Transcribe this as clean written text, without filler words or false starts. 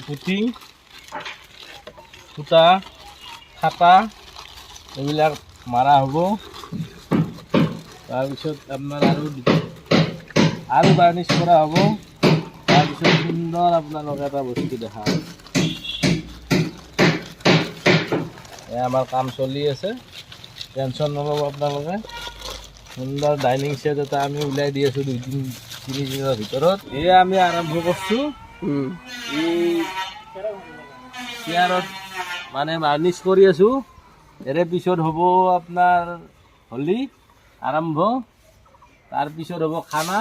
Putting সূতা খাটা এইবিলাক মাৰা হ'ব। তাৰপিছত আপোনাৰ আৰু বাৰ্নিছ কৰা হ'ব। তাৰপিছত সুন্দৰ আপোনালোকে এটা বস্তু দেখা হ'ব। আমাৰ কাম চলি আছে, টেনশ্যন নল'ব আপোনালোকে। সুন্দৰ ডাইনিং ছেট এটা আমি উলিয়াই দি আছোঁ 2-3 দিনৰ ভিতৰত। এয়া আমি আৰম্ভ কৰিছোঁ। এই চেয়াৰত মানে বাৰ্নিছ কৰি আছোঁ। ইয়াৰে পিছত হ'ব আপোনাৰ হোলী আৰম্ভ, তাৰপিছত হ'ব খানা।